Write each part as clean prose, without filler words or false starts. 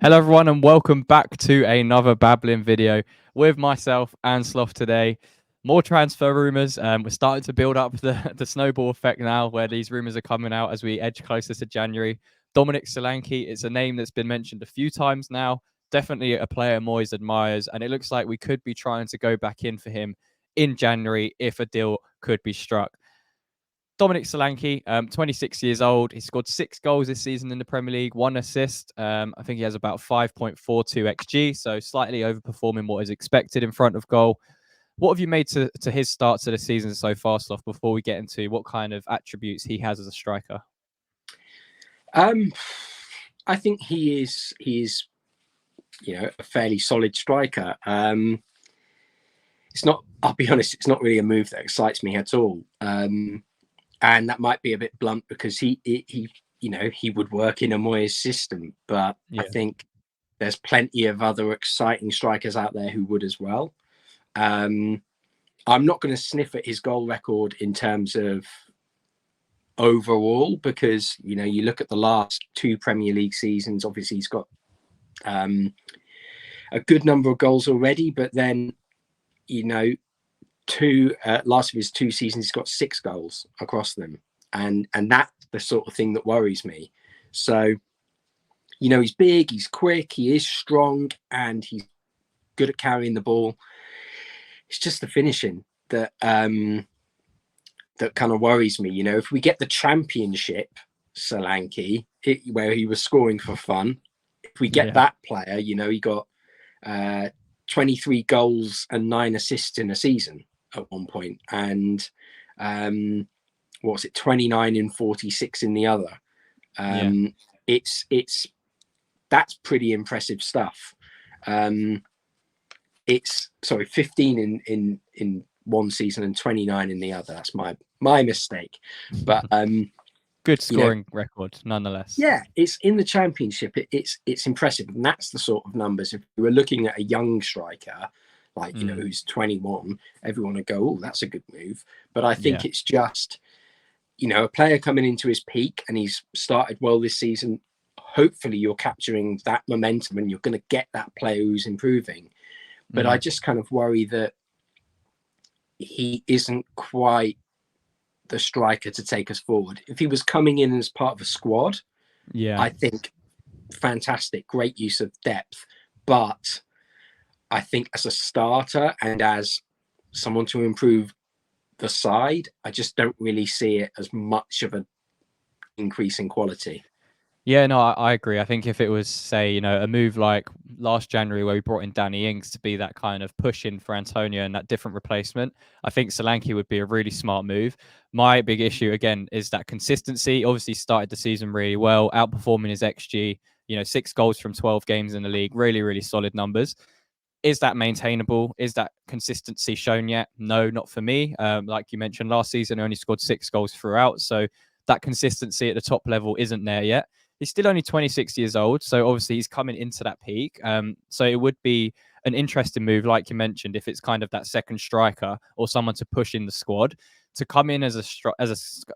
Hello everyone and welcome back to another babbling video with myself and Sloth today. More transfer rumours. We're starting to build up the snowball effect now where these rumours are coming out as we edge closer to January. Dominic Solanke, it's a name that's been mentioned a few times now. Definitely a player Moyes admires, and it looks like we could be trying to go back in for him in January if a deal could be struck. Dominic Solanke, 26 years old. He scored 6 goals this season in the Premier League, 1 assist. I think he has about 5.42 XG, so slightly overperforming what is expected in front of goal. What have you made to his start to the season so far, Sloth, before we get into what kind of attributes he has as a striker? I think he is a fairly solid striker. It's not, I'll be honest, it's not really a move that excites me at all. And that might be a bit blunt because he would work in a Moyes system, but I think there's plenty of other exciting strikers out there who would as well. I'm not going to sniff at his goal record in terms of overall because you look at the last 2 Premier League seasons. Obviously, he's got a good number of goals already, but then last of his 2 seasons, he's got 6 goals across them, and that's the sort of thing that worries me. So, he's big, he's quick, he is strong, and he's good at carrying the ball. It's just the finishing that that kind of worries me. If we get the Championship Solanke, where he was scoring for fun, if we get that player, he got 23 goals and 9 assists in a season at one point, and 29 in 46 in the other. That's pretty impressive stuff. It's 15 in one season and 29 in the other. That's my mistake, but good scoring record nonetheless. Yeah, it's in the Championship. It's impressive, and that's the sort of numbers. If we were looking at a young striker like who's 21, everyone would go, "Oh, that's a good move." But I think it's just a player coming into his peak, and he's started well this season. Hopefully, you're capturing that momentum, and you're going to get that player who's improving. But I just kind of worry that he isn't quite the striker to take us forward. If he was coming in as part of a squad, I think fantastic, great use of depth. But I think as a starter and as someone to improve the side, I just don't really see it as much of an increase in quality. Yeah, no, I agree. I think if it was, say, a move like last January where we brought in Danny Ings to be that kind of push-in for Antonio and that different replacement, I think Solanke would be a really smart move. My big issue, again, is that consistency. Obviously started the season really well, outperforming his XG, 6 goals from 12 games in the league, really, really solid numbers. Is that maintainable? Is that consistency shown yet? No, not for me. Like you mentioned, last season, he only scored 6 goals throughout. So that consistency at the top level isn't there yet. He's still only 26 years old, so obviously he's coming into that peak. So it would be an interesting move, like you mentioned, if it's kind of that second striker or someone to push in the squad to come in as a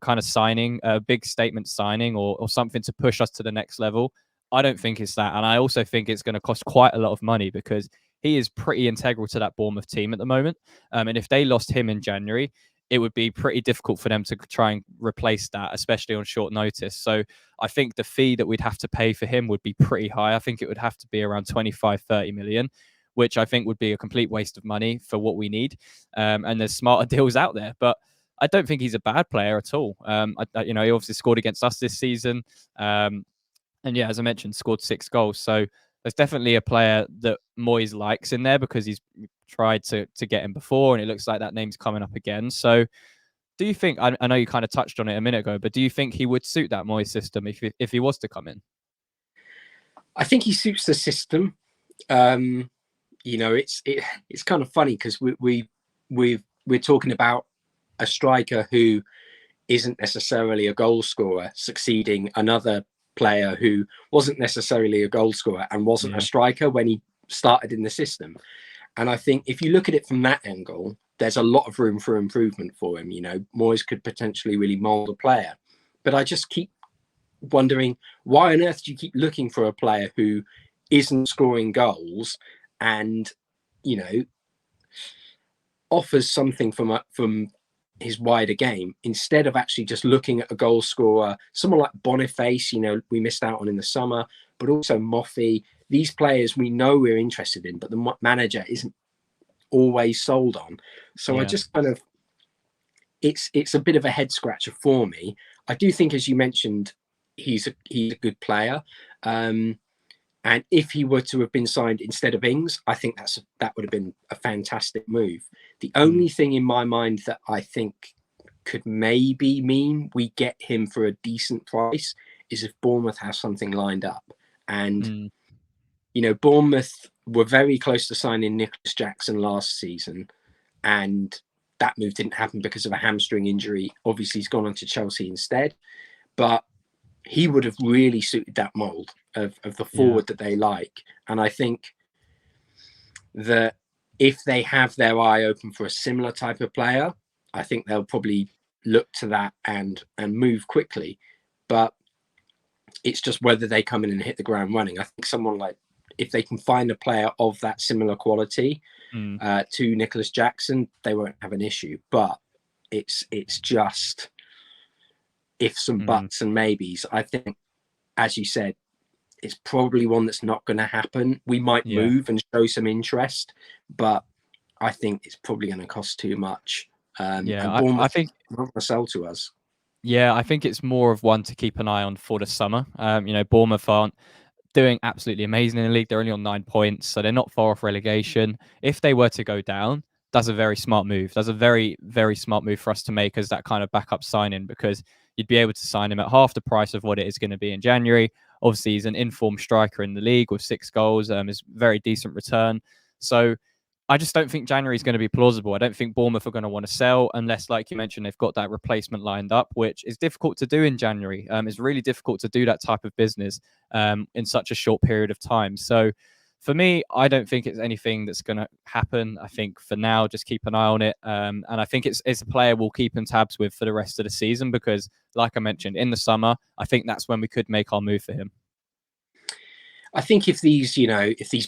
kind of signing, a big statement signing, or something to push us to the next level. I don't think it's that, and I also think it's going to cost quite a lot of money because he is pretty integral to that Bournemouth team at the moment. And if they lost him in January, it would be pretty difficult for them to try and replace that, especially on short notice. So I think the fee that we'd have to pay for him would be pretty high. I think it would have to be around 25-30 million, which I think would be a complete waste of money for what we need. And there's smarter deals out there, but I don't think he's a bad player at all. He obviously scored against us this season. And yeah, as I mentioned, scored 6 goals. So there's definitely a player that Moyes likes in there because he's tried to get him before, and it looks like that name's coming up again. So do you think, I know you kind of touched on it a minute ago, but do you think he would suit that Moyes system if he was to come in? I think he suits the system. It's kind of funny because we're talking about a striker who isn't necessarily a goal scorer succeeding another player who wasn't necessarily a goal scorer and wasn't a striker when he started in the system. And I think if you look at it from that angle, there's a lot of room for improvement for him. Moyes could potentially really mold a player. But I just keep wondering, why on earth do you keep looking for a player who isn't scoring goals and, you know, offers something from his wider game, instead of actually just looking at a goal scorer, someone like Boniface, you know, we missed out on in the summer, but also Moffey, these players we know we're interested in, but the manager isn't always sold on. So I just kind of, it's a bit of a head scratcher for me. I do think, as you mentioned, he's a good player. And if he were to have been signed instead of Ings, I think that would have been a fantastic move. The only thing in my mind that I think could maybe mean we get him for a decent price is if Bournemouth has something lined up. And, you know, Bournemouth were very close to signing Nicholas Jackson last season, and that move didn't happen because of a hamstring injury. Obviously, he's gone on to Chelsea instead. But he would have really suited that mold of the forward that they like. And I think that if they have their eye open for a similar type of player, I think they'll probably look to that and move quickly. But it's just whether they come in and hit the ground running. I think someone like, if they can find a player of that similar quality to Nicholas Jackson, they won't have an issue. But it's just ifs and buts and maybes. I think, as you said, it's probably one that's not going to happen. We might move and show some interest, but I think it's probably going to cost too much. And I think not going to sell to us. Yeah, I think it's more of one to keep an eye on for the summer. You know, Bournemouth aren't doing absolutely amazing in the league. They're only on 9 points, so they're not far off relegation. If they were to go down, that's a very smart move. That's a very, very smart move for us to make as that kind of backup signing, because you'd be able to sign him at half the price of what it is going to be in January. Obviously, he's an informed striker in the league with 6 goals. Is very decent return. So I just don't think January is going to be plausible. I don't think Bournemouth are going to want to sell unless, like you mentioned, they've got that replacement lined up, which is difficult to do in January. It's really difficult to do that type of business in such a short period of time. So for me, I don't think it's anything that's going to happen. I think for now, just keep an eye on it. And I think it's a player we'll keep in tabs with for the rest of the season, because, like I mentioned, in the summer, I think that's when we could make our move for him. I think if these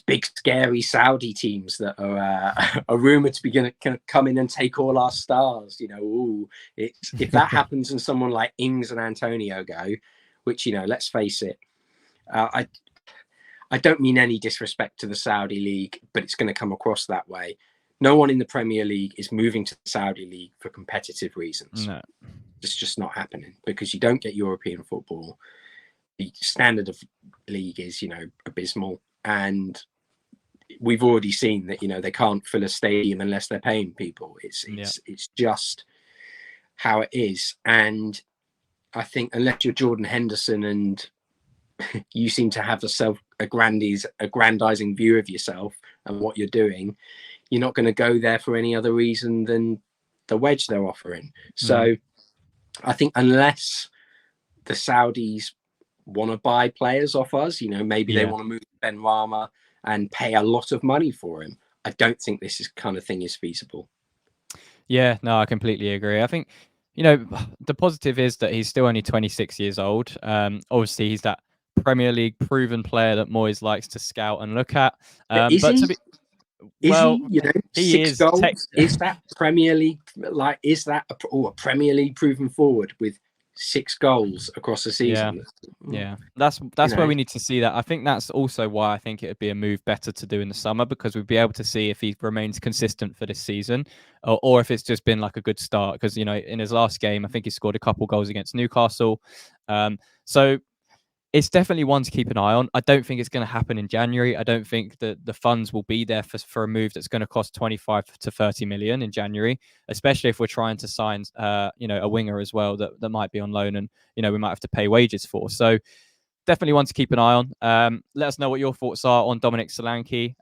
big scary Saudi teams that are rumored to be going to come in and take all our stars, if that happens and someone like Ings and Antonio go, which, let's face it, I don't mean any disrespect to the Saudi league, but it's going to come across that way. No one in the Premier League is moving to the Saudi league for competitive reasons. No. It's just not happening, because you don't get European football. The standard of league is, abysmal. And we've already seen that, they can't fill a stadium unless they're paying people. It's just how it is. And I think unless you're Jordan Henderson and you seem to have a aggrandizing view of yourself and what you're doing, you're not going to go there for any other reason than the wedge they're offering. So I think unless the Saudis want to buy players off us, maybe they want to move Ben Rama and pay a lot of money for him, I don't think this kind of thing is feasible. Yeah, no, I completely agree. I think, the positive is that he's still only 26 years old. Obviously, he's that Premier League proven player that Moyes likes to scout and look at. Is he? He 6 goals? Is that Premier League? Like, is that a Premier League proven forward with 6 goals across a season? Yeah. That's where we need to see that. I think that's also why I think it would be a move better to do in the summer, because we'd be able to see if he remains consistent for this season, or if it's just been like a good start. Because, in his last game, I think he scored a couple goals against Newcastle. So it's definitely one to keep an eye on. I don't think it's going to happen in January. I don't think that the funds will be there for a move that's going to cost 25 to 30 million in January, especially if we're trying to sign, a winger as well that might be on loan and, we might have to pay wages for. So definitely one to keep an eye on. Let us know what your thoughts are on Dominic Solanke.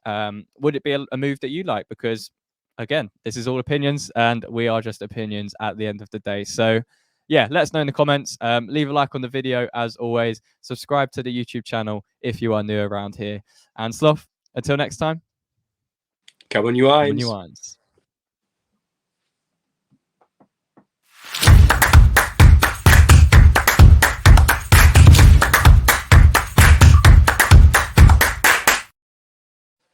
Would it be a move that you like? Because, again, this is all opinions and we are just opinions at the end of the day. So, yeah, let us know in the comments. Leave a like on the video, as always. Subscribe to the YouTube channel if you are new around here. And Sloth, until next time. Come on, you irons.